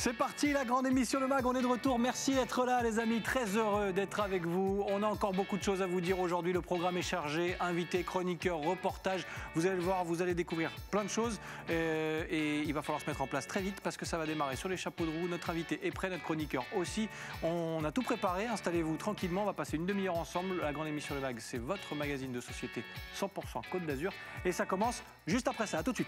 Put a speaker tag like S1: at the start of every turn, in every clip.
S1: C'est parti, la grande émission Le Mag, on est de retour. Merci d'être là les amis, très heureux d'être avec vous. On a encore beaucoup de choses à vous dire aujourd'hui, le programme est chargé, invités, chroniqueurs, reportages. Vous allez le voir, vous allez découvrir plein de choses et il va falloir se mettre en place très vite parce que ça va démarrer sur les chapeaux de roue. Notre invité est prêt, notre chroniqueur aussi. On a tout préparé, installez-vous tranquillement, on va passer une demi-heure ensemble. La grande émission Le Mag, c'est votre magazine de société 100% Côte d'Azur et ça commence juste après ça, à tout de suite.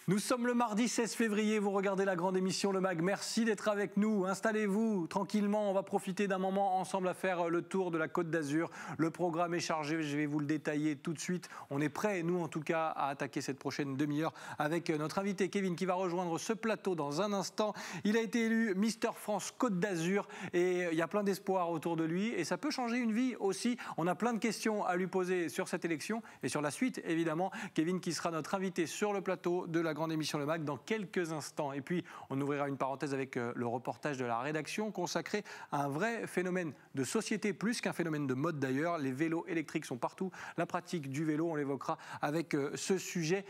S1: Nous sommes le mardi 16 février, vous regardez la grande émission Le Mag, merci d'être avec nous, installez-vous tranquillement, on va profiter d'un moment ensemble à faire le tour de la Côte d'Azur. Le programme est chargé, je vais vous le détailler tout de suite. On est prêts, nous en tout cas, à attaquer cette prochaine demi-heure avec notre invité Kevin qui va rejoindre ce plateau dans un instant. Il a été élu Mister France Côte d'Azur et il y a plein d'espoir autour de lui et ça peut changer une vie aussi. On a plein de questions à lui poser sur cette élection et sur la suite évidemment. Kevin qui sera notre invité sur le plateau de la grande émission Le Mag dans quelques instants. Et puis, on ouvrira une parenthèse avec le reportage de la rédaction consacré à un vrai phénomène de société, plus qu'un phénomène de mode d'ailleurs. Les vélos électriques sont partout. La pratique du vélo, on l'évoquera avec ce sujet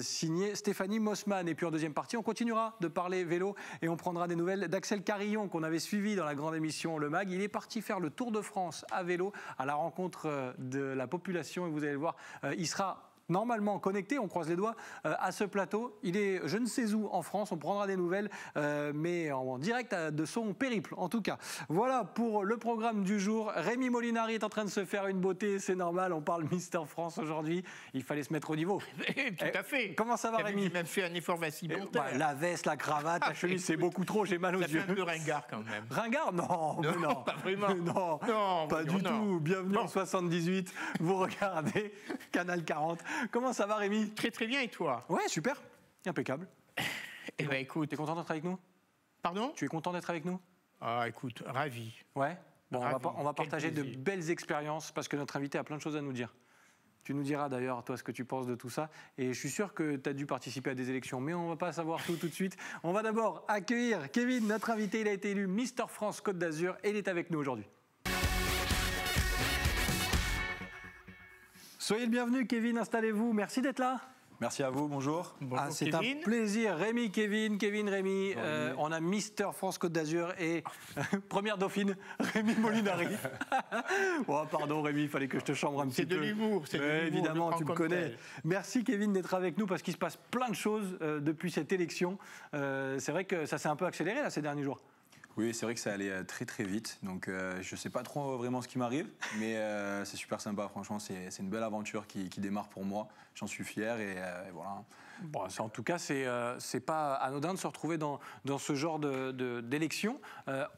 S1: signé Stéphanie Mossman. Et puis, en deuxième partie, on continuera de parler vélo et on prendra des nouvelles d'Axel Carillon qu'on avait suivi dans la grande émission Le Mag. Il est parti faire le Tour de France à vélo à la rencontre de la population et vous allez le voir, il sera normalement connecté, on croise les doigts, à ce plateau. Il est je ne sais où en France, on prendra des nouvelles, mais en direct de son périple en tout cas. Voilà pour le programme du jour. Rémi Molinari est en train de se faire une beauté, c'est normal, on parle Mister France aujourd'hui, il fallait se mettre au niveau.
S2: Tout à fait.
S1: Comment ça va Rémi?
S2: J'ai même fait un effort vestimentaire.
S1: La veste, la cravate, la chemise, c'est beaucoup trop, j'ai mal aux yeux.
S2: Ça fait un peu ringard quand même.
S1: Ringard? Non,
S2: non, pas vraiment.
S1: Non, pas du tout. Bienvenue en 78, vous regardez Canal 40. Comment ça va Rémi?
S2: Très très bien et toi?
S1: Ouais, super, impeccable.
S2: Eh ben écoute...
S1: T'es content d'être avec nous?
S2: Pardon?
S1: Tu es content d'être avec nous?
S2: Ah écoute, ravi.
S1: Ouais. Bon,
S2: ravi.
S1: on va partager de
S2: plaisir.
S1: belles expériences parce que notre invité a plein de choses à nous dire. Tu nous diras d'ailleurs, toi, ce que tu penses de tout ça. Et je suis sûr que tu as dû participer à des élections, mais on ne va pas savoir tout de suite. On va d'abord accueillir Kevin, notre invité. Il a été élu Mister France Côte d'Azur et il est avec nous aujourd'hui. Soyez le bienvenu, Kevin, installez-vous. Merci d'être là.
S3: Merci à vous, bonjour.
S2: Bonjour,
S1: c'est un plaisir. Rémi, Kevin, Rémi. On a Mister France Côte d'Azur et première dauphine, Rémi Molinari. Oh, pardon Rémi, il fallait que je te chambre un petit peu.
S2: C'est de l'humour, c'est de l'humour.
S1: Évidemment, tu me connais. Merci Kevin d'être avec nous parce qu'il se passe plein de choses depuis cette élection. C'est vrai que ça s'est un peu accéléré là, ces derniers jours.
S3: Oui, c'est vrai que ça allait très très vite, donc je ne sais pas trop vraiment ce qui m'arrive, mais c'est super sympa, franchement, c'est une belle aventure qui démarre pour moi, j'en suis fier et voilà.
S1: Bon, en tout cas, c'est pas anodin de se retrouver dans ce genre d'élection.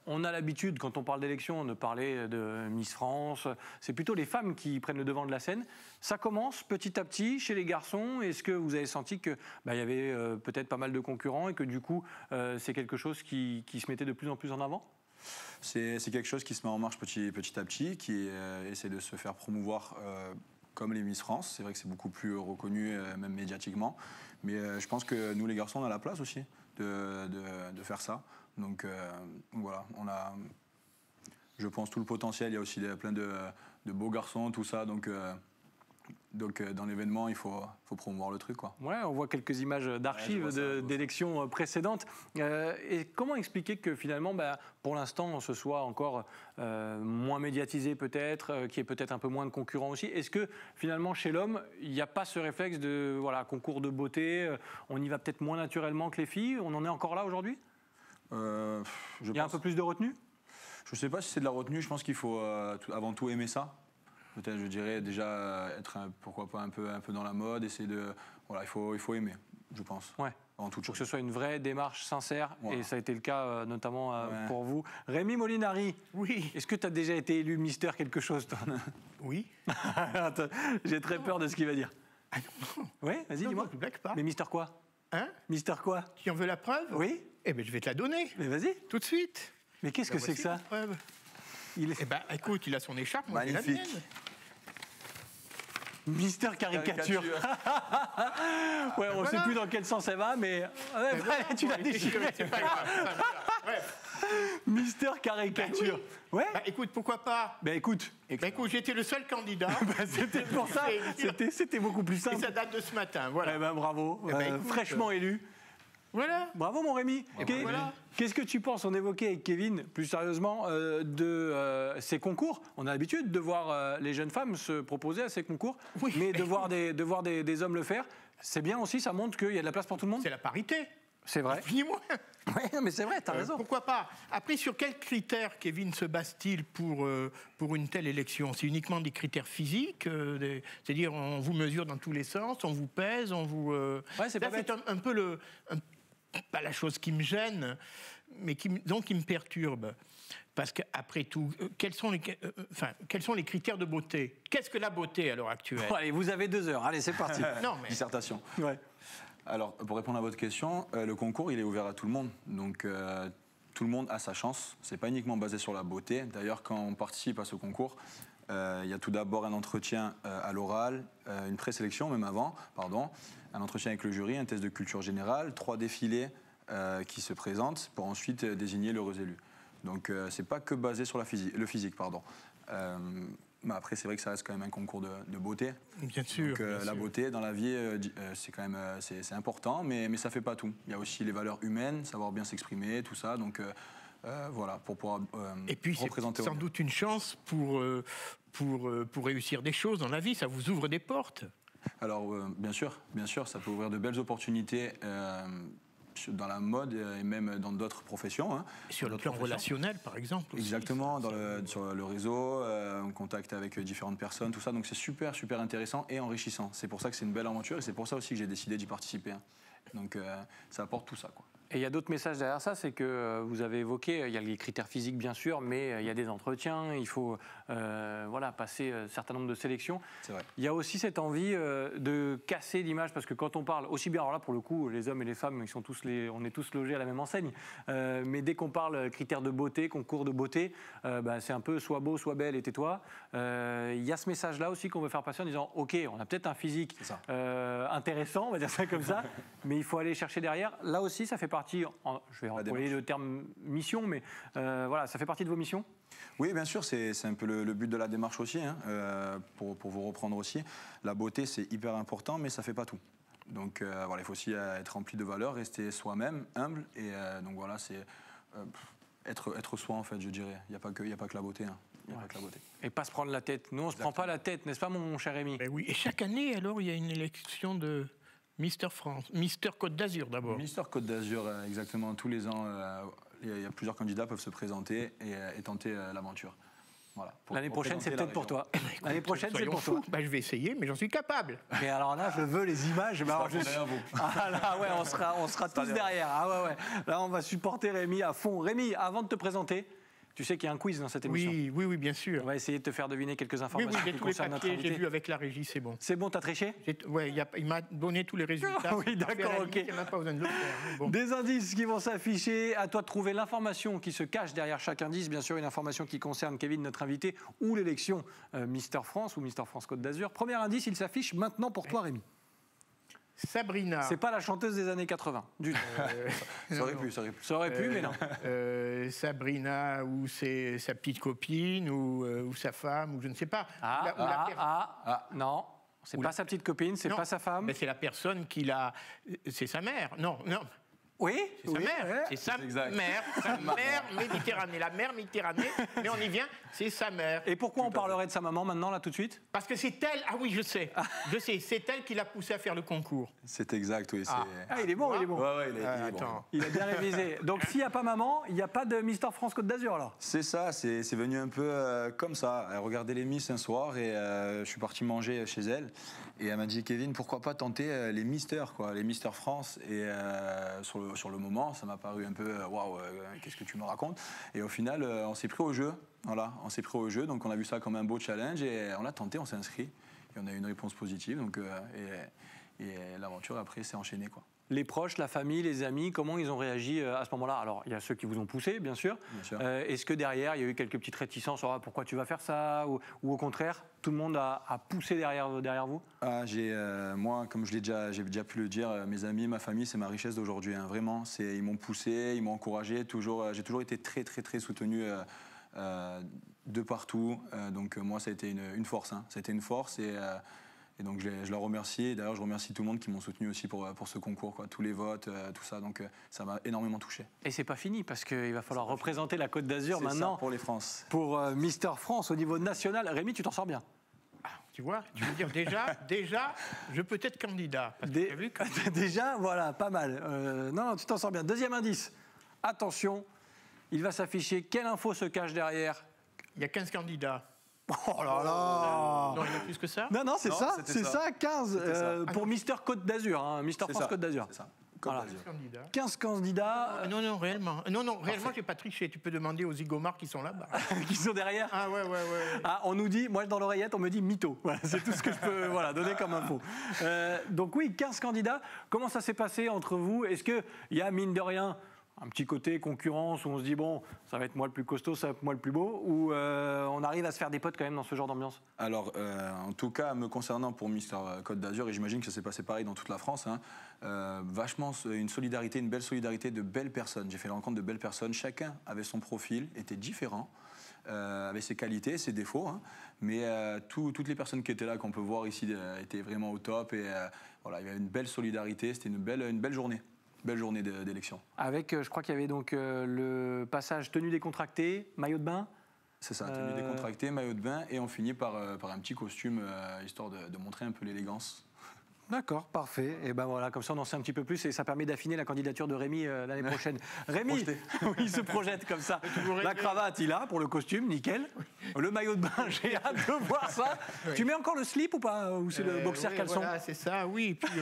S1: On a l'habitude, quand on parle d'élection, de parler de Miss France, c'est plutôt les femmes qui prennent le devant de la scène. Ça commence petit à petit chez les garçons, est-ce que vous avez senti qu'il y avait peut-être pas mal de concurrents et que du coup, c'est quelque chose qui se mettait de plus en plus en avant?
S3: C'est quelque chose qui se met en marche petit à petit, qui essaie de se faire promouvoir comme les Miss France. C'est vrai que c'est beaucoup plus reconnu, même médiatiquement. Mais je pense que nous, les garçons, on a la place aussi de faire ça. Donc voilà, on a, je pense, tout le potentiel. Il y a aussi plein de beaux garçons, tout ça. Donc dans l'événement, il faut promouvoir le truc, quoi.
S1: Ouais, on voit quelques images d'archives d'élections précédentes. Et comment expliquer que finalement, pour l'instant, ce soit encore moins médiatisé peut-être, qu'il y ait peut-être un peu moins de concurrents aussi? Est-ce que finalement, chez l'homme, il n'y a pas ce réflexe de concours de beauté, on y va peut-être moins naturellement que les filles? On en est encore là aujourd'hui? Il y a un peu plus de retenue?
S3: Je ne sais pas si c'est de la retenue, je pense qu'il faut avant tout aimer ça. Peut-être, je dirais, déjà être, pourquoi pas, un peu dans la mode, essayer de... Voilà, il faut aimer, je pense.
S1: Ouais.
S3: En toute chose.
S1: Pour que ce soit une vraie démarche sincère,
S3: voilà.
S1: Et ça a été le cas notamment pour vous. Rémi Molinari,
S2: oui.
S1: Est-ce que tu as déjà été élu Mister quelque chose, toi?
S2: Oui.
S1: J'ai très peur de ce qu'il va dire.
S2: Ah non.
S1: Oui, vas-y, dis-moi.
S2: Je blague pas.
S1: Mais Mister quoi?
S2: Hein?
S1: Mister quoi?
S2: Tu en veux la preuve?
S1: Oui?
S2: Eh bien, je vais te la donner.
S1: Mais vas-y.
S2: Tout de suite.
S1: Mais qu'est-ce que c'est que ça?
S2: La preuve. Eh ben, écoute, il a son écharpe, moi j'ai la
S3: Magnifique.
S2: mienne.
S1: Mister Caricature. Ouais, on ne sait plus dans quel sens elle va, mais tu l'as déchiré.
S2: C'est pas grave. Bref.
S1: Mister Caricature. Ouais.
S2: Bah, écoute, pourquoi pas?
S1: Ben écoute,
S2: Bah, écoute, j'étais le seul candidat.
S1: c'était pour ça. C'était beaucoup plus
S2: Et
S1: simple.
S2: ça date de ce matin, voilà.
S1: Eh ben bravo,
S2: Eh ben, écoute,
S1: fraîchement élu.
S2: Voilà.
S1: Bravo mon Rémi.
S2: Voilà.
S1: Qu'est-ce que tu penses? On évoquait avec Kevin, plus sérieusement, de ces concours. On a l'habitude de voir les jeunes femmes se proposer à ces concours,
S2: Oui.
S1: mais de voir des hommes le faire, c'est bien aussi, ça montre qu'il y a de la place pour tout le monde.
S2: C'est la parité.
S1: C'est vrai.
S2: Dis-moi.
S1: Ouais, mais c'est vrai, t'as raison.
S2: Pourquoi pas? Après, sur quels critères Kevin se base-t-il pour une telle élection? C'est uniquement des critères physiques, c'est-à-dire on vous mesure dans tous les sens, on vous pèse, on vous...
S1: Ouais, c'est
S2: Ça,
S1: pas bête.
S2: un peu pas la chose qui me gêne, mais qui me perturbe. Parce qu'après tout, quels sont les critères de beauté? Qu'est-ce que la beauté à l'heure actuelle?
S1: Bon, allez, vous avez 2 heures. Allez, c'est parti.
S2: Non, mais...
S3: Dissertation.
S1: Ouais.
S3: Alors, pour répondre à votre question, le concours, il est ouvert à tout le monde. Donc, tout le monde a sa chance. C'est pas uniquement basé sur la beauté. D'ailleurs, quand on participe à ce concours, il y a tout d'abord un entretien à l'oral, une présélection même avant, un entretien avec le jury, un test de culture générale, 3 défilés qui se présentent pour ensuite désigner l'heureux élu. Donc, c'est pas que basé sur le physique. Mais après, c'est vrai que ça reste quand même un concours de beauté.
S2: Bien sûr.
S3: Donc,
S2: bien
S3: la
S2: sûr.
S3: beauté dans la vie, c'est quand même c'est important, mais ça fait pas tout. Il y a aussi les valeurs humaines, savoir bien s'exprimer, tout ça. Donc voilà, pour pouvoir
S2: Et puis, c'est
S3: représenter.
S2: sans doute une chance pour réussir des choses dans la vie. Ça vous ouvre des portes.
S3: Alors bien sûr, ça peut ouvrir de belles opportunités dans la mode et même dans d'autres professions. Hein.
S2: Sur le
S3: D'autres
S2: plan
S3: professions.
S2: relationnel, par exemple. Aussi.
S3: Exactement, sur le réseau, en contact avec différentes personnes, tout ça. Donc c'est super, super intéressant et enrichissant. C'est pour ça que c'est une belle aventure et c'est pour ça aussi que j'ai décidé d'y participer. Hein. Donc ça apporte tout ça, quoi.
S1: Et il y a d'autres messages derrière ça, c'est que vous avez évoqué, il y a les critères physiques bien sûr, mais il y a des entretiens, il faut passer un certain nombre de sélections.
S3: C'est vrai.
S1: Il y a aussi cette envie de casser l'image, parce que quand on parle, aussi bien, alors là pour le coup, les hommes et les femmes, on est tous logés à la même enseigne, mais dès qu'on parle critères de beauté, concours de beauté, c'est un peu sois beau, sois belle et tais-toi. Il y a ce message-là aussi qu'on veut faire passer en disant, ok, on a peut-être un physique intéressant, on va dire ça comme ça, mais il faut aller chercher derrière. Là aussi, ça fait partie, je vais employer le terme mission, mais ça fait partie de vos missions?
S3: Oui, bien sûr, c'est un peu le but de la démarche aussi, hein, pour vous reprendre aussi. La beauté, c'est hyper important, mais ça ne fait pas tout. Donc il faut aussi être rempli de valeurs, rester soi-même, humble, et donc voilà, c'est être soi en fait, je dirais. Il n'y a pas que la beauté. Hein. Il n'y a pas que la beauté.
S1: Et pas se prendre la tête. Nous, on ne se prend pas la tête, n'est-ce pas, mon cher Rémi?
S2: Ben oui. Et chaque année, alors, il y a une élection de Mister France, Mister Côte d'Azur d'abord.
S3: Mister Côte d'Azur, exactement. Tous les ans, il y a plusieurs candidats peuvent se présenter et tenter l'aventure. Voilà.
S1: L'année prochaine, c'est peut-être pour toi. L'année prochaine, c'est pour toi.
S2: Je vais essayer, mais j'en suis capable.
S1: Et alors là, je veux les images. Ah là, ouais, on sera tous derrière. Ah ouais. Là, on va supporter Rémi à fond. Rémi, avant de te présenter, tu sais qu'il y a un quiz dans cette émission.
S2: Oui, bien sûr.
S1: On va essayer de te faire deviner quelques informations
S2: j'ai
S1: qui
S2: tous les
S1: concernent notre
S2: papiers, j'ai
S1: invité.
S2: vu avec la régie, c'est bon.
S1: C'est bon, t'as triché?
S2: Il m'a donné tous les résultats.
S1: Oui, d'accord,
S2: À la
S1: ok.
S2: limite, il n'y en a pas besoin de le faire. mais bon.
S1: Des indices qui vont s'afficher. À toi de trouver l'information qui se cache derrière chaque indice. Bien sûr, une information qui concerne Kevin, notre invité, ou l'élection Mister France ou Mister France Côte d'Azur. Premier indice, il s'affiche maintenant pour toi, Rémi.
S2: Sabrina.
S1: C'est pas la chanteuse des années 80, du tout.
S3: Ça aurait pu.
S1: Ça aurait pu, mais non.
S2: Sabrina, ou c'est sa petite copine, ou sa femme, ou je ne sais pas.
S1: Non. C'est pas sa petite copine, c'est
S2: Non,
S1: pas sa femme.
S2: mais c'est la personne qui l'a. C'est sa mère. Non.
S1: Oui,
S2: C'est sa mère. C'est sa mère. Sa mère Méditerranée. La mère Méditerranée. Mais on y vient, c'est sa mère.
S1: Et pourquoi on parlerait de sa maman maintenant, là, tout de suite?
S2: Parce que c'est elle. Ah oui, je sais. C'est elle qui l'a poussé à faire le concours.
S3: C'est exact, oui.
S1: Ah, il est bon, il est bon.
S3: Ouais, il est bon.
S2: Attends.
S1: Il a bien révisé. Donc, s'il n'y a pas maman, il n'y a pas de Mister France Côte d'Azur, alors?
S3: C'est ça, c'est venu un peu comme ça. Elle regardait les Miss un soir et je suis parti manger chez elle. Et elle m'a dit, Kevin, pourquoi pas tenter les Mister, quoi, les Mister France. Et sur le moment, ça m'a paru un peu, waouh, qu'est-ce que tu me racontes? Et au final, on s'est pris au jeu. Voilà, on s'est pris au jeu. Donc on a vu ça comme un beau challenge et on l'a tenté, on s'est inscrit. Et on a eu une réponse positive. Donc, et l'aventure après s'est enchaînée, quoi.
S1: Les proches, la famille, les amis, comment ils ont réagi à ce moment-là? Alors, il y a ceux qui vous ont poussé, bien sûr. Est-ce que derrière, il y a eu quelques petites réticences? Pourquoi tu vas faire ça? Ou au contraire, tout le monde a poussé derrière vous?
S3: Moi, comme j'ai déjà pu le dire, mes amis, ma famille, c'est ma richesse d'aujourd'hui. Hein, vraiment, ils m'ont poussé, ils m'ont encouragé. J'ai toujours été très, très, très soutenu de partout. Donc moi, ça a été une force. Hein. Ça a été une force et donc je leur remercie. Et d'ailleurs, je remercie tout le monde qui m'ont soutenu aussi pour ce concours, quoi. Tous les votes, tout ça. Donc ça m'a énormément touché.
S1: Et c'est pas fini parce qu'il va falloir représenter la Côte d'Azur maintenant.
S3: Ça, pour les France.
S1: Pour Mister France au niveau national. Rémi, tu t'en sors bien.
S2: Tu vois, tu veux dire déjà, je peux être candidat.
S1: Déjà, voilà, pas mal. Non, tu t'en sors bien. Deuxième indice. Attention, il va s'afficher. Quelle info se cache derrière?
S2: Il y a 15 candidats.
S1: Oh là là!
S2: Non, il y en a plus que ça?
S1: Non, c'est ça, 15 pour Mister Côte d'Azur, hein, Mister France Côte d'Azur.
S3: C'est ça.
S1: Voilà. 15 candidats.
S2: Non, réellement. Non, réellement, j'ai pas triché. Tu peux demander aux zigomards qui sont là-bas.
S1: Qui sont derrière?
S2: Ah ouais.
S1: Ah, on nous dit, moi dans l'oreillette, on me dit mytho. Voilà, c'est tout ce que je peux donner comme info. Donc oui, 15 candidats. Comment ça s'est passé entre vous? Est-ce qu'il y a, mine de rien, un petit côté concurrence où on se dit, bon, ça va être moi le plus costaud, ça va être moi le plus beau, ou on arrive à se faire des potes quand même dans ce genre d'ambiance?
S3: Alors, en tout cas, me concernant pour Mister Côte d'Azur, et j'imagine que ça s'est passé pareil dans toute la France, hein, vachement une solidarité, une belle solidarité de belles personnes. J'ai fait la rencontre de belles personnes. Chacun avait son profil, était différent, avait ses qualités, ses défauts, hein, mais toutes les personnes qui étaient là, qu'on peut voir ici, étaient vraiment au top. Et voilà, il y avait une belle solidarité, c'était une belle journée. Belle journée d'élection.
S1: Avec, je crois qu'il y avait donc le passage tenue décontractée, maillot de bain.
S3: C'est ça, tenue décontractée, maillot de bain, et on finit par un petit costume, histoire de montrer un peu l'élégance.
S1: D'accord, parfait. Et ben voilà, comme ça on en sait un petit peu plus et ça permet d'affiner la candidature de Rémi l'année prochaine. Rémi, il se projette comme ça. La cravate, il a pour le costume, nickel. Le maillot de bain, j'ai hâte de voir ça. Tu mets encore le slip ou pas? Ou c'est le boxer caleçon?
S2: Voilà, c'est ça, oui. Puis,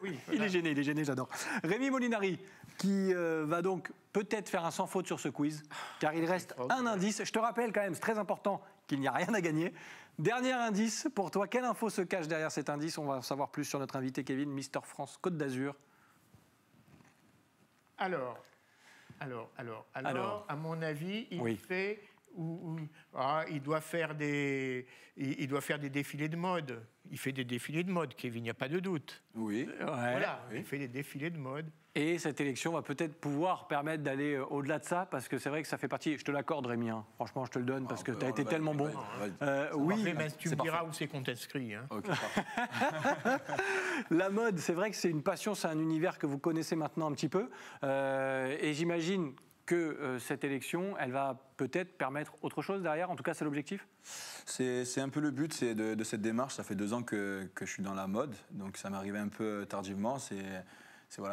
S2: oui voilà.
S1: Il est gêné, j'adore. Rémi Molinari, qui va donc peut-être faire un sans faute sur ce quiz, car il reste un indice. Je te rappelle quand même, c'est très important, qu'il n'y a rien à gagner. Dernier indice pour toi, quelle info se cache derrière cet indice? On va en savoir plus sur notre invité Kevin, Mister France Côte d'Azur.
S2: Alors, à mon avis, il fait... il doit faire des défilés de mode. Il fait des défilés de mode, Kevin, il n'y a pas de doute.
S3: Oui.
S2: Voilà, il fait des défilés de mode.
S1: Et cette élection va peut-être pouvoir permettre d'aller au-delà de ça, parce que c'est vrai que ça fait partie... Je te l'accorde, Rémi, hein. Franchement, je te le donne, parce que tu as été tellement bon.
S2: Oui, mais tu me diras où c'est qu'on t'inscrit. Hein.
S3: Okay,
S1: la mode, c'est vrai que c'est une passion, c'est un univers que vous connaissez maintenant un petit peu. Et j'imagine que cette élection, elle va peut-être permettre autre chose derrière. En tout cas, c'est l'objectif.
S3: C'est un peu le but de cette démarche. Ça fait 2 ans que je suis dans la mode, donc ça m'est arrivé un peu tardivement.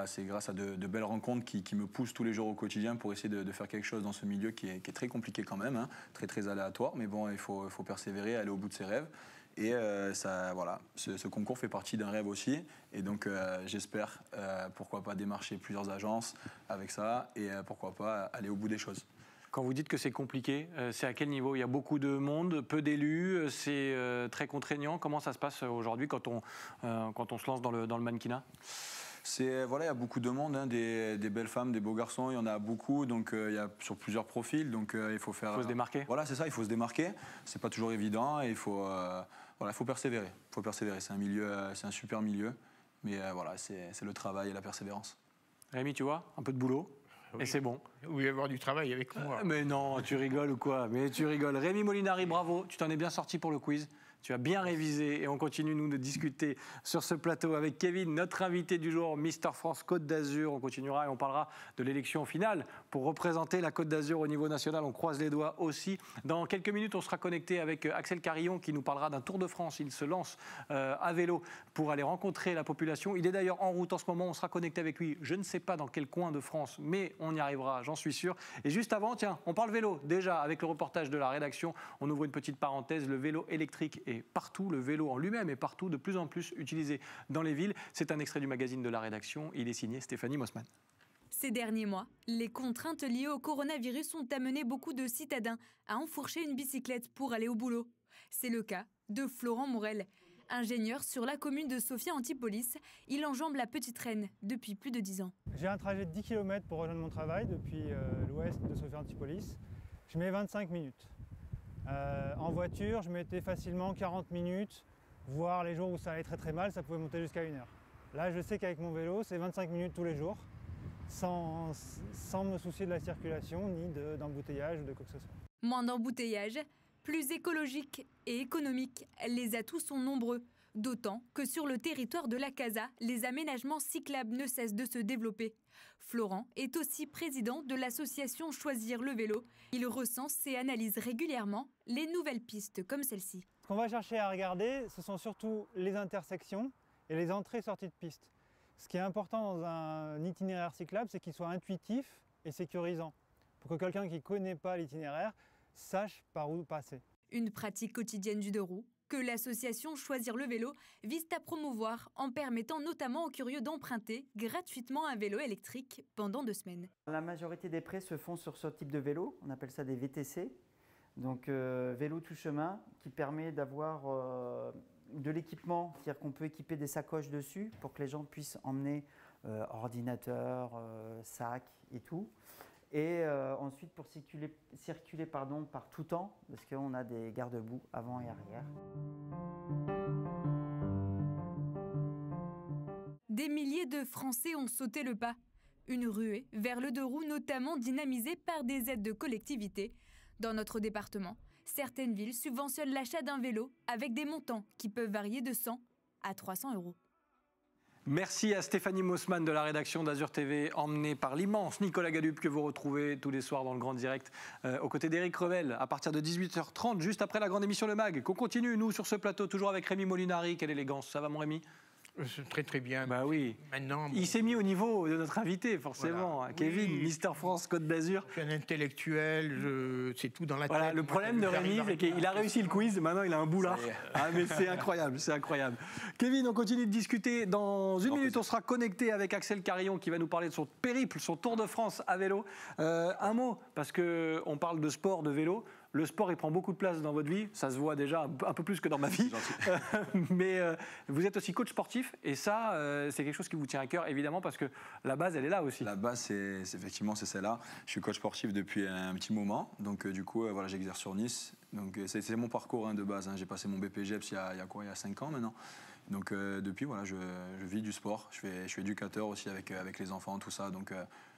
S3: C'est grâce à de belles rencontres qui me poussent tous les jours au quotidien pour essayer de faire quelque chose dans ce milieu qui est très compliqué quand même, hein, très, très aléatoire. Mais bon, il faut persévérer, aller au bout de ses rêves. Et ce concours fait partie d'un rêve aussi. Et donc, j'espère, pourquoi pas démarcher plusieurs agences avec ça et pourquoi pas aller au bout des choses.
S1: Quand vous dites que c'est compliqué, c'est à quel niveau? Il y a beaucoup de monde, peu d'élus, c'est très contraignant. Comment ça se passe aujourd'hui quand on se lance dans le mannequinat?
S3: Il y a beaucoup de monde, hein, des belles femmes, des beaux garçons, il y en a beaucoup, donc il y a sur plusieurs profils, donc il faut faire...
S1: Il faut se démarquer.
S3: Voilà, c'est ça, il faut se démarquer. C'est pas toujours évident et il faut persévérer. Il faut persévérer. C'est un super milieu, mais c'est le travail et la persévérance.
S1: Rémi, tu vois, un peu de boulot. Oui. Et c'est bon.
S2: Oui, avoir du travail avec moi.
S1: Mais non, tu rigoles ou quoi? Mais tu rigoles. Rémi Molinari, bravo, tu t'en es bien sorti pour le quiz. Tu as bien révisé et on continue, nous, de discuter sur ce plateau avec Kevin, notre invité du jour, Mister France Côte d'Azur. On continuera et on parlera de l'élection finale pour représenter la Côte d'Azur au niveau national. On croise les doigts aussi. Dans quelques minutes, on sera connecté avec Axel Carillon qui nous parlera d'un Tour de France. Il se lance à vélo pour aller rencontrer la population. Il est d'ailleurs en route en ce moment. On sera connecté avec lui. Je ne sais pas dans quel coin de France, mais on y arrivera, j'en suis sûr. Et juste avant, tiens, on parle vélo. Déjà, avec le reportage de la rédaction, on ouvre une petite parenthèse. Le vélo électrique est partout, le vélo en lui-même est partout, de plus en plus utilisé dans les villes. C'est un extrait du magazine de la rédaction. Il est signé Stéphanie Mossman.
S4: Ces derniers mois, les contraintes liées au coronavirus ont amené beaucoup de citadins à enfourcher une bicyclette pour aller au boulot. C'est le cas de Florent Morel. Ingénieur sur la commune de Sophia Antipolis, il enjambe la Petite Reine depuis plus de 10 ans.
S5: J'ai un trajet de 10 km pour rejoindre mon travail depuis l'ouest de Sophia Antipolis. Je mets 25 minutes. En voiture, je mettais facilement 40 minutes, voire les jours où ça allait très très mal, ça pouvait monter jusqu'à 1 heure. Là, je sais qu'avec mon vélo, c'est 25 minutes tous les jours, sans me soucier de la circulation, ni d'embouteillage ou de quoi que ce soit.
S4: Moins d'embouteillage, plus écologique et économique, les atouts sont nombreux. D'autant que sur le territoire de la Casa, les aménagements cyclables ne cessent de se développer. Florent est aussi président de l'association Choisir le vélo. Il recense et analyse régulièrement les nouvelles pistes comme celle-ci.
S5: Ce qu'on va chercher à regarder, ce sont surtout les intersections et les entrées-sorties de piste. Ce qui est important dans un itinéraire cyclable, c'est qu'il soit intuitif et sécurisant, pour que quelqu'un qui ne connaît pas l'itinéraire sache par où passer.
S4: Une pratique quotidienne du deux roues que l'association Choisir le vélo vise à promouvoir en permettant notamment aux curieux d'emprunter gratuitement un vélo électrique pendant 2 semaines.
S6: La majorité des prêts se font sur ce type de vélo, on appelle ça des VTC, donc vélo tout chemin, qui permet d'avoir de l'équipement, c'est-à-dire qu'on peut équiper des sacoches dessus pour que les gens puissent emmener ordinateur, sac et tout. Et ensuite pour circuler par tout temps, parce qu'on a des garde-boue avant et arrière.
S4: Des milliers de Français ont sauté le pas. Une ruée vers le deux roues notamment dynamisée par des aides de collectivités. Dans notre département, certaines villes subventionnent l'achat d'un vélo avec des montants qui peuvent varier de 100 à 300 €.
S1: Merci à Stéphanie Mossman de la rédaction d'Azur TV, emmenée par l'immense Nicolas Galup que vous retrouvez tous les soirs dans le Grand Direct, aux côtés d'Éric Revel, à partir de 18h30, juste après la grande émission Le Mag, qu'on continue, nous, sur ce plateau, toujours avec Rémi Molinari. Quelle élégance, ça va mon Rémi ?
S2: Très très bien.
S1: Bah oui.
S2: Maintenant,
S1: il s'est mis au niveau de notre invité, forcément. Voilà. Kevin, oui. Mister France, Côte d'Azur.
S2: Je suis un intellectuel, c'est tout dans la tête.
S1: Le problème de Rémi, c'est qu'il a réussi le quiz, maintenant il a un boulard. Mais c'est incroyable, c'est incroyable. Kevin, on continue de discuter. Dans une minute, on sera connecté avec Axel Carillon qui va nous parler de son périple, son Tour de France à vélo. Un mot, parce qu'on parle de sport, de vélo. Le sport, il prend beaucoup de place dans votre vie. Ça se voit déjà un peu plus que dans ma vie. Mais vous êtes aussi coach sportif. Et ça, c'est quelque chose qui vous tient à cœur, évidemment, parce que la base, elle est là aussi.
S3: La base, effectivement, c'est celle-là. Je suis coach sportif depuis un petit moment. Donc, du coup, voilà, j'exerce sur Nice. Donc, c'est mon parcours de base. J'ai passé mon BPGEPS il y a 5 ans maintenant. Donc, depuis, voilà, je vis du sport. Je suis éducateur aussi avec les enfants, tout ça. Donc,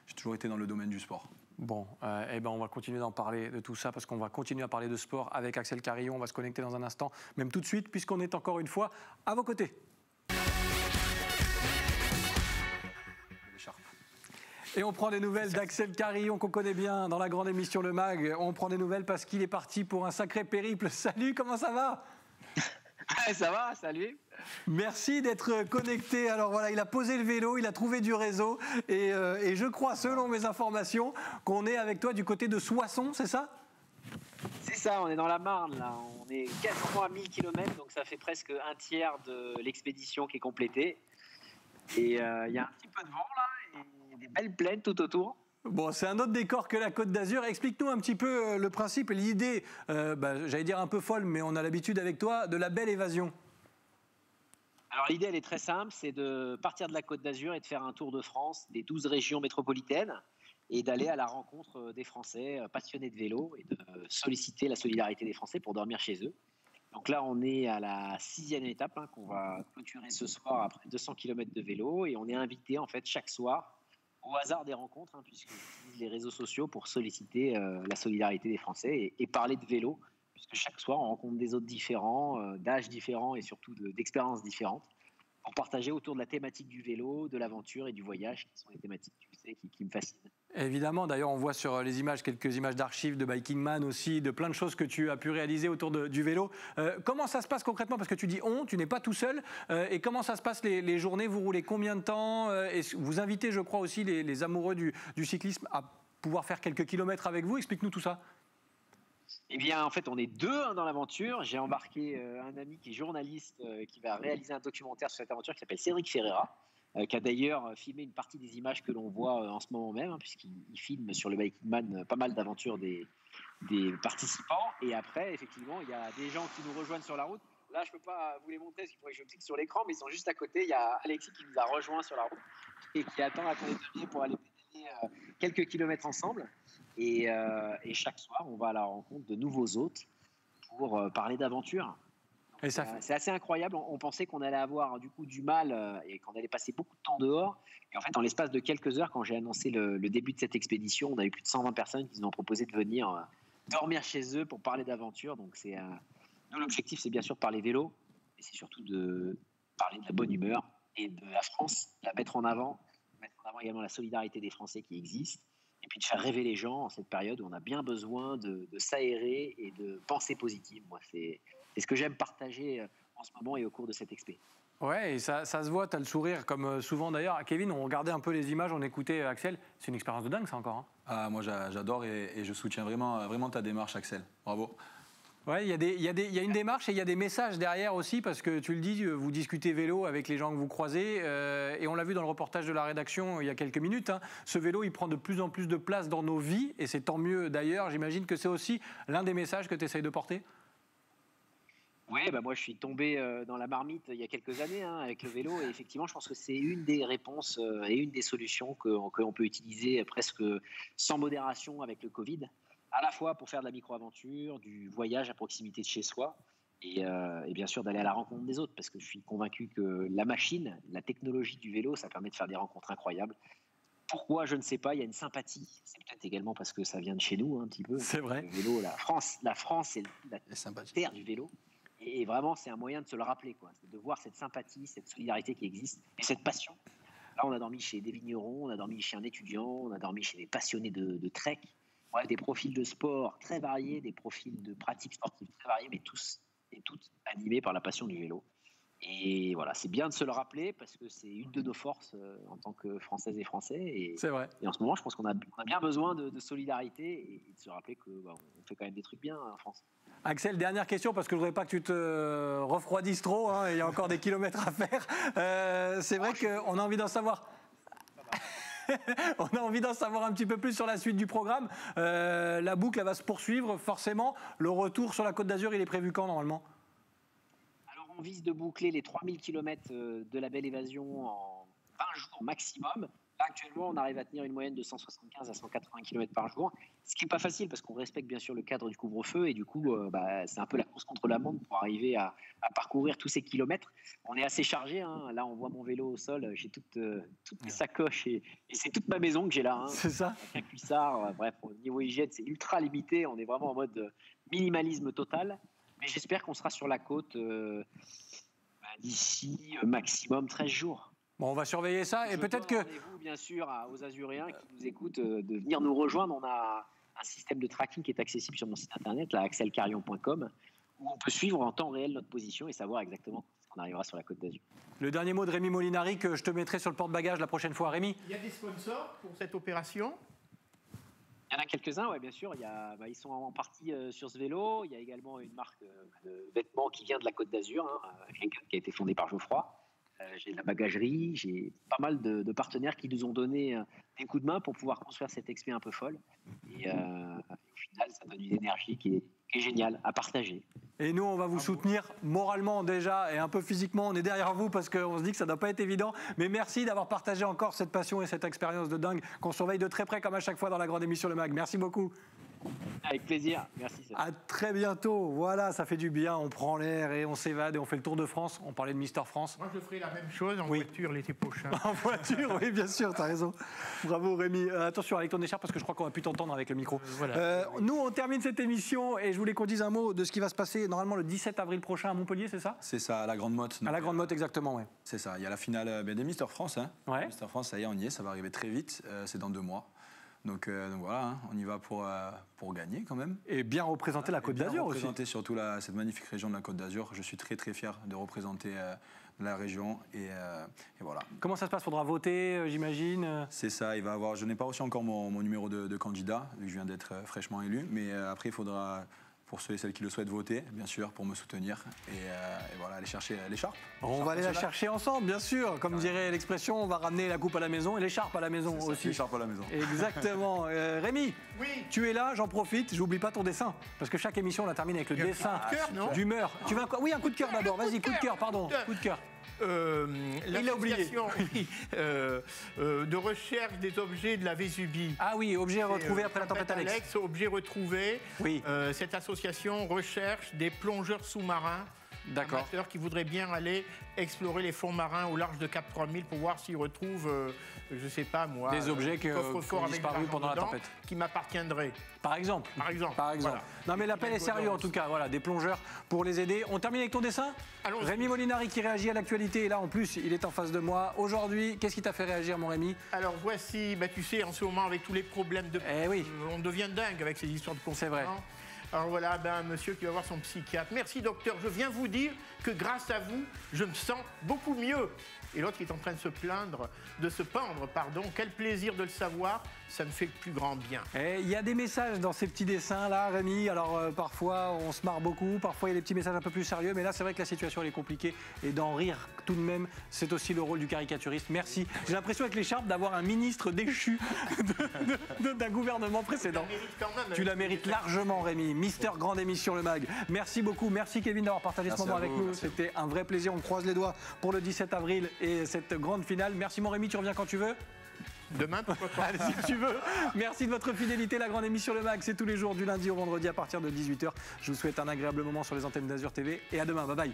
S3: j'ai toujours été dans le domaine du sport.
S1: Bon, on va continuer d'en parler de tout ça parce qu'on va continuer à parler de sport avec Axel Carillon. On va se connecter dans un instant, même tout de suite, puisqu'on est encore une fois à vos côtés. Et on prend des nouvelles d'Axel Carillon qu'on connaît bien dans la grande émission Le Mag. On prend des nouvelles parce qu'il est parti pour un sacré périple. Salut, comment ça va ?
S7: Ça va, salut.
S1: Merci d'être connecté. Alors voilà, il a posé le vélo, il a trouvé du réseau et je crois, selon mes informations, qu'on est avec toi du côté de Soissons, c'est ça ?
S7: C'est ça, on est dans la Marne là. On est quasiment à 1000 km, donc ça fait presque un tiers de l'expédition qui est complétée. Et il y a un petit peu de vent là et des belles plaines tout autour.
S1: Bon, c'est un autre décor que la Côte d'Azur. Explique-nous un petit peu le principe et l'idée, j'allais dire un peu folle, mais on a l'habitude avec toi, de la belle évasion.
S7: Alors l'idée, elle est très simple, c'est de partir de la Côte d'Azur et de faire un tour de France des 12 régions métropolitaines et d'aller à la rencontre des Français passionnés de vélo et de solliciter la solidarité des Français pour dormir chez eux. Donc là, on est à la 6e étape qu'on va clôturer ce soir après 200 km de vélo et on est invité en fait chaque soir au hasard des rencontres, puisqu'on utilise les réseaux sociaux pour solliciter la solidarité des Français et parler de vélo, puisque chaque soir on rencontre des autres différents, d'âges différents et surtout d'expériences différentes, pour partager autour de la thématique du vélo, de l'aventure et du voyage, qui sont les thématiques qui me fascinent.
S1: Évidemment, d'ailleurs on voit sur les images quelques images d'archives de Biking Man aussi, de plein de choses que tu as pu réaliser autour du vélo. Comment ça se passe concrètement ? Parce que tu dis tu n'es pas tout seul. Et comment ça se passe les journées ? Vous roulez combien de temps ? Et vous invitez, je crois aussi, les amoureux du cyclisme à pouvoir faire quelques kilomètres avec vous. Explique-nous tout ça.
S7: Eh bien, en fait, on est 2 dans l'aventure. J'ai embarqué un ami qui est journaliste, qui va réaliser un documentaire sur cette aventure qui s'appelle Cédric Ferreira, qui a d'ailleurs filmé une partie des images que l'on voit en ce moment même, puisqu'il filme sur le Biking Man pas mal d'aventures des participants. Et après, effectivement, il y a des gens qui nous rejoignent sur la route Là, je ne peux pas vous les montrer parce qu'il faudrait que je clique sur l'écran, mais ils sont juste à côté. Il y a Alexis qui nous a rejoint sur la route et qui attend à qu'on ait terminé pour aller pédaler quelques kilomètres ensemble. Et chaque soir, on va à la rencontre de nouveaux hôtes pour parler d'aventure. C'est assez incroyable. On pensait qu'on allait avoir du coup du mal et qu'on allait passer beaucoup de temps dehors. Et en fait, en l'espace de quelques heures, quand j'ai annoncé le début de cette expédition, on a eu plus de 120 personnes qui nous ont proposé de venir dormir chez eux pour parler d'aventure. Donc, nous, l'objectif, c'est bien sûr de parler vélo, et c'est surtout de parler de la bonne humeur et de la France, mettre en avant également la solidarité des Français qui existent, et puis de faire rêver les gens en cette période où on a bien besoin de s'aérer et de penser positive. Moi, c'est ce que j'aime partager en ce moment et au cours de cette expé.
S1: Ouais, et ça se voit, tu as le sourire, comme souvent d'ailleurs. Kevin, on regardait un peu les images, on écoutait Axel. C'est une expérience de dingue, ça encore. Hein.
S3: Ah, moi, j'adore et je soutiens vraiment ta démarche, Axel. Bravo.
S1: Ouais, il y a une démarche et il y a des messages derrière aussi, parce que tu le dis, vous discutez vélo avec les gens que vous croisez, et on l'a vu dans le reportage de la rédaction il y a quelques minutes, hein, ce vélo, il prend de plus en plus de place dans nos vies, et c'est tant mieux d'ailleurs. J'imagine que c'est aussi l'un des messages que tu essayes de porter.
S7: Oui, moi je suis tombé dans la marmite il y a quelques années avec le vélo, et effectivement je pense que c'est une des réponses et une des solutions qu'on peut utiliser presque sans modération avec le Covid, à la fois pour faire de la micro-aventure, du voyage à proximité de chez soi, et bien sûr d'aller à la rencontre des autres, parce que je suis convaincu que la machine, la technologie du vélo, ça permet de faire des rencontres incroyables. Pourquoi, je ne sais pas, il y a une sympathie. C'est peut-être également parce que ça vient de chez nous un petit peu.
S1: C'est vrai.
S7: Le vélo, la France est la terre du vélo. Et vraiment, c'est un moyen de se le rappeler, quoi. C'est de voir cette sympathie, cette solidarité qui existe et cette passion. Là, on a dormi chez des vignerons, on a dormi chez un étudiant, on a dormi chez des passionnés de trek. Ouais, des profils de sport très variés, des profils de pratiques sportives très variés, mais tous et toutes animés par la passion du vélo. Et voilà, c'est bien de se le rappeler parce que c'est une de nos forces en tant que Françaises et Français.
S1: C'est vrai.
S7: Et en ce moment, je pense qu'on a bien besoin de solidarité et de se rappeler qu'on fait quand même des trucs bien en France.
S1: Axel, dernière question, parce que je ne voudrais pas que tu te refroidisses trop, hein, il y a encore des kilomètres à faire. C'est vrai qu'on a envie d'en savoir. On a envie d'en savoir un petit peu plus sur la suite du programme. La boucle, elle va se poursuivre, forcément. Le retour sur la Côte d'Azur, il est prévu quand, normalement ?
S7: Alors, on vise de boucler les 3000 km de la Belle Évasion en 20 jours maximum. Là, actuellement, on arrive à tenir une moyenne de 175 à 180 km par jour, ce qui n'est pas facile parce qu'on respecte bien sûr le cadre du couvre-feu et du coup, c'est un peu la course contre la montre pour arriver à parcourir tous ces kilomètres. On est assez chargé, hein. Là, on voit mon vélo au sol, j'ai toutes mes sacoches et c'est toute ma maison que j'ai là. Hein.
S1: C'est ça.
S7: Un cuissard, bref, au niveau hygiène, c'est ultra limité. On est vraiment en mode minimalisme total. Mais j'espère qu'on sera sur la côte d'ici maximum 13 jours.
S1: Bon, on va surveiller ça et peut-être que...
S7: Rendez-vous, bien sûr, aux Azuréens qui nous écoutent de venir nous rejoindre. On a un système de tracking qui est accessible sur mon site internet, axelcarillon.com, où on peut suivre en temps réel notre position et savoir exactement quand on arrivera sur la Côte d'Azur.
S1: Le dernier mot de Rémi Molinari que je te mettrai sur le porte-bagages la prochaine fois. Rémi ?
S2: Il y a des sponsors pour cette opération ?
S7: Il y en a quelques-uns, oui, bien sûr. Ils sont en partie sur ce vélo. Il y a également une marque de vêtements qui vient de la Côte d'Azur, qui a été fondée par Geoffroy. J'ai de la bagagerie, j'ai pas mal de partenaires qui nous ont donné des coups de main pour pouvoir construire cette expé un peu folle. Et au final, ça donne une énergie qui est géniale à partager.
S1: Et nous, on va vous soutenir moralement déjà et un peu physiquement. On est derrière vous parce qu'on se dit que ça ne doit pas être évident. Mais merci d'avoir partagé encore cette passion et cette expérience de dingue qu'on surveille de très près comme à chaque fois dans la grande émission Le Mag. Merci beaucoup.
S7: Avec plaisir, merci.
S1: À très bientôt. Voilà, ça fait du bien. On prend l'air et on s'évade et on fait le tour de France. On parlait de Mister France.
S2: Moi, je ferai la même chose en voiture l'été prochain.
S1: En voiture, oui, bien sûr, t'as raison. Bravo Rémi. Attention avec ton écharpe parce que je crois qu'on va plus t'entendre avec le micro. Nous, on termine cette émission et je voulais qu'on dise un mot de ce qui va se passer normalement le 17 avril prochain à Montpellier, c'est ça ?
S3: C'est ça, à la Grande Motte.
S1: À la Grande Motte, exactement, oui.
S3: C'est ça. Il y a la finale des Mister France.
S1: Ouais.
S3: Mister France, ça y est, on y est. Ça va arriver très vite. C'est dans 2 mois. Donc voilà, on y va pour gagner quand même.
S1: Et bien représenter la Côte d'Azur aussi.
S3: Représenter surtout cette magnifique région de la Côte d'Azur. Je suis très très fier de représenter la région et voilà.
S1: Comment ça se passe ? Faudra voter, j'imagine.
S3: C'est ça, je n'ai pas reçu encore mon numéro de candidat, vu que je viens d'être fraîchement élu, mais après il faudra pour ceux et celles qui le souhaitent voter, bien sûr, pour me soutenir. Et voilà, aller chercher l'écharpe.
S1: On va aller la chercher ensemble, bien sûr. Comme dirait l'expression, on va ramener la coupe à la maison et l'écharpe à la maison aussi.
S3: L'écharpe à la maison.
S1: Exactement. Rémi,
S2: Oui.
S1: tu es là, j'en profite, j'oublie pas ton dessin. Parce que chaque émission, on la termine avec le dessin
S2: coup de cœur, non
S1: d'humeur. Tu veux oui, un coup de cœur d'abord. Vas-y, coup de cœur, pardon. Coup de cœur.
S2: Il
S1: l'a oublié.
S2: De recherche des objets de la Vésubie.
S1: Ah oui, objet retrouvé après la tempête Alex.
S2: Objets retrouvés.
S1: Oui.
S2: Cette association recherche des plongeurs sous-marins.
S1: D'accord.
S2: Amateurs qui voudraient bien aller explorer les fonds marins au large de Cap 3000 pour voir s'ils retrouvent, je sais pas moi,
S1: Des objets qui ont disparu pendant la tempête.
S2: Qui m'appartiendraient.
S1: Par exemple.
S2: Par exemple.
S1: Voilà. Non mais l'appel est sérieux en tout cas. Voilà, des plongeurs pour les aider. On termine avec ton dessin.
S2: Allons-y.
S1: Rémi Molinari qui réagit à l'actualité. Et là en plus, il est en face de moi. Aujourd'hui, qu'est-ce qui t'a fait réagir, mon Rémi?
S2: Alors voici, tu sais, en ce moment avec tous les problèmes de...
S1: Eh oui.
S2: On devient dingue avec ces histoires de confinement.
S1: C'est vrai.
S2: Alors voilà, un monsieur qui va voir son psychiatre. Merci docteur, je viens vous dire que grâce à vous, je me sens beaucoup mieux. Et l'autre qui est en train de se pendre. Quel plaisir de le savoir, ça me fait le plus grand bien.
S1: Il y a des messages dans ces petits dessins là, Rémi. Alors parfois on se marre beaucoup, parfois il y a des petits messages un peu plus sérieux, mais là c'est vrai que la situation elle est compliquée et d'en rire tout de même, c'est aussi le rôle du caricaturiste. Merci. J'ai l'impression avec l'écharpe d'avoir un ministre déchu d'un gouvernement précédent. Tu la mérites largement, Rémi. Mister Grande Émission le MAG. Merci beaucoup, merci Kevin d'avoir partagé ce moment avec nous. C'était un vrai plaisir. On croise les doigts pour le 17 avril et cette grande finale. Merci mon Rémi, tu reviens quand tu veux.
S2: Demain, pourquoi pas.
S1: Allez, si tu veux. Merci de votre fidélité. La Grande Émission Le MAG, c'est tous les jours du lundi au vendredi à partir de 18h. Je vous souhaite un agréable moment sur les antennes d'Azur TV et à demain. Bye bye.